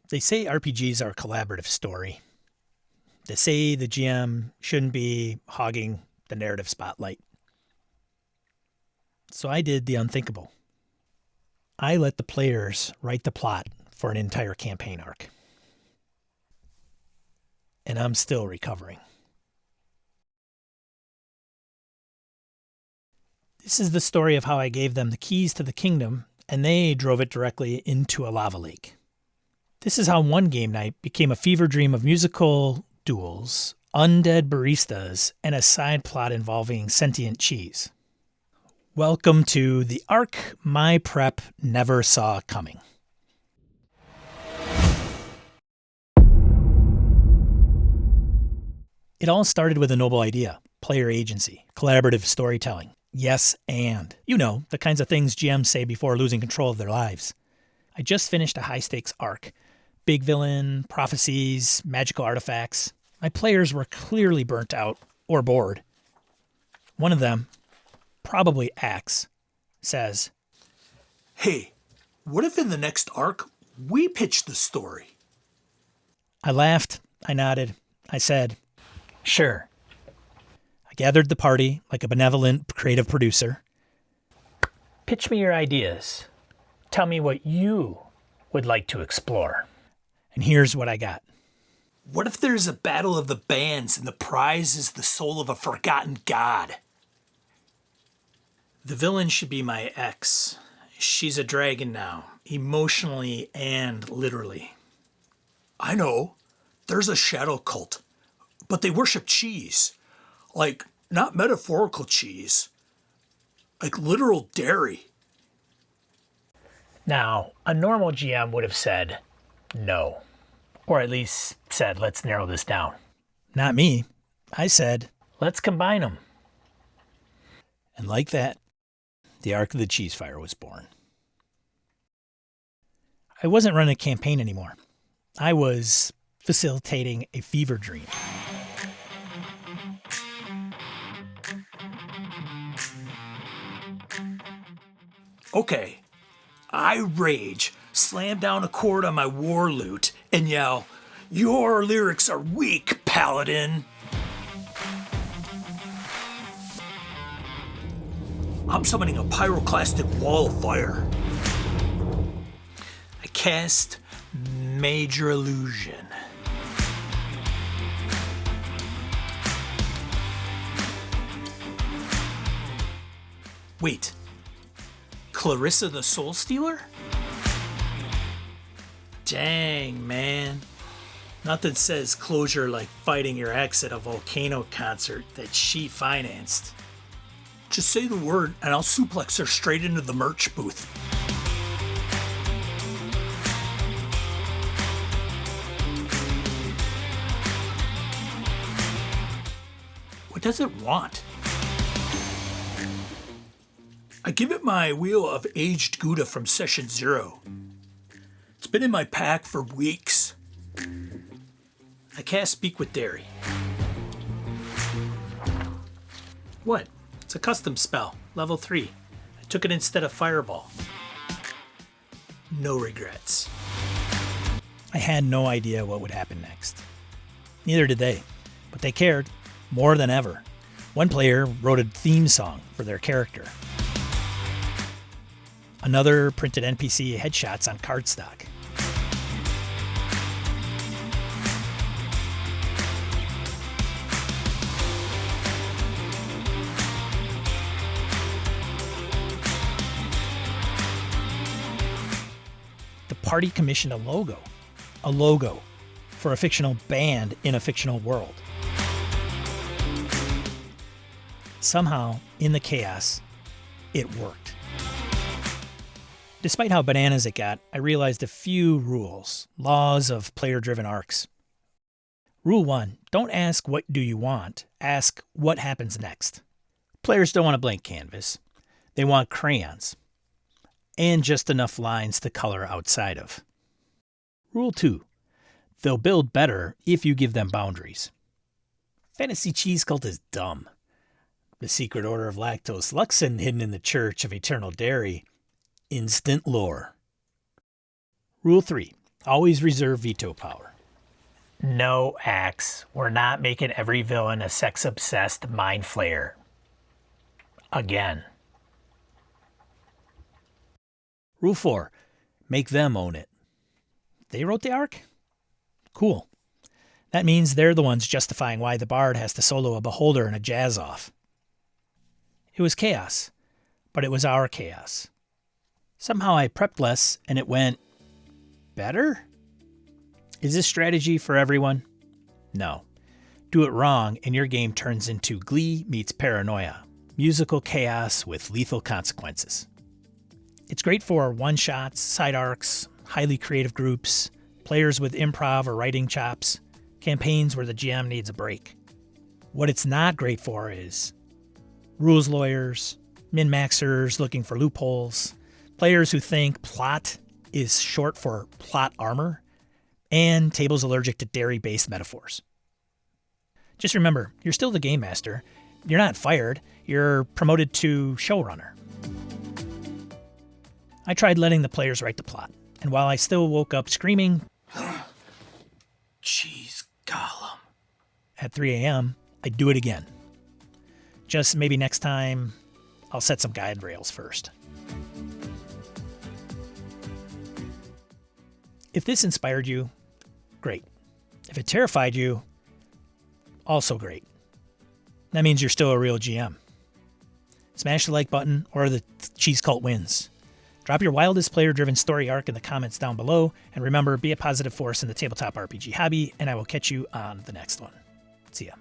They say RPGs are a collaborative story. They say the GM shouldn't be hogging the narrative spotlight. So I did the unthinkable. I let the players write the plot for an entire campaign arc. And I'm still recovering. This is the story of how I gave them the keys to the kingdom, and they drove it directly into a lava lake. This is how one game night became a fever dream of musical duels, undead baristas, and a side plot involving sentient cheese. Welcome to the arc my prep never saw coming. It all started with a noble idea: player agency, collaborative storytelling. Yes, and. You know, the kinds of things GMs say before losing control of their lives. I just finished a high-stakes arc. Big villain, prophecies, magical artifacts. My players were clearly burnt out or bored. One of them, probably Axe, says, "Hey, what if in the next arc we pitch the story?" I laughed, I nodded, I said, "Sure." I gathered the party like a benevolent creative producer. "Pitch me your ideas. Tell me what you would like to explore." And here's what I got. What if there's a battle of the bands and the prize is the soul of a forgotten god? The villain should be my ex. She's a dragon now, emotionally and literally. I know. There's a shadow cult, but they worship cheese. Like, not metaphorical cheese. Like literal dairy. Now, a normal GM would have said no. Or at least said, let's narrow this down. Not me. I said, let's combine them. And like that, the Arc of the Cheesefire was born. I wasn't running a campaign anymore. I was facilitating a fever dream. Okay, I rage, slam down a chord on my war lute, and yell, "Your lyrics are weak, paladin!" I'm summoning a pyroclastic wall of fire. I cast Major Illusion. Wait, Clarissa the Soul Stealer? Dang, man. Nothing says closure like fighting your ex at a volcano concert that she financed. Just say the word and I'll suplex her straight into the merch booth. What does it want? I give it my wheel of aged Gouda from Session 0. It's been in my pack for weeks. I cast Speak with Dairy. What? It's a custom spell, level 3. I took it instead of Fireball. No regrets. I had no idea what would happen next. Neither did they, but they cared more than ever. One player wrote a theme song for their character. Another printed NPC headshots on cardstock. The party commissioned a logo for a fictional band in a fictional world. Somehow, in the chaos, it worked. Despite how bananas it got, I realized a few rules, laws of player-driven arcs. Rule 1, don't ask what do you want, ask what happens next. Players don't want a blank canvas. They want crayons. And just enough lines to color outside of. Rule 2, they'll build better if you give them boundaries. Fantasy Cheese Cult is dumb. The Secret Order of Lactose Luxin hidden in the Church of Eternal Dairy. Instant lore. Rule 3. Always reserve veto power. No, Axe. We're not making every villain a sex-obsessed mind flayer. Again. Rule 4. Make them own it. They wrote the arc? Cool. That means they're the ones justifying why the bard has to solo a beholder and a jazz off. It was chaos, but it was our chaos. Somehow I prepped less and it went better? Is this strategy for everyone? No. Do it wrong and your game turns into Glee meets Paranoia. Musical chaos with lethal consequences. It's great for one-shots, side arcs, highly creative groups, players with improv or writing chops, campaigns where the GM needs a break. What it's not great for is rules lawyers, min-maxers looking for loopholes, players who think plot is short for plot armor, and tables allergic to dairy-based metaphors. Just remember, you're still the game master. You're not fired. You're promoted to showrunner. I tried letting the players write the plot, and while I still woke up screaming, Jeez, Gollum. at 3 a.m., I'd do it again. Just maybe next time, I'll set some guide rails first. If this inspired you, great. If it terrified you, also great. That means you're still a real GM. Smash the like button or the cheese cult wins. Drop your wildest player-driven story arc in the comments down below, and remember, be a positive force in the tabletop RPG hobby, and I will catch you on the next one. See ya.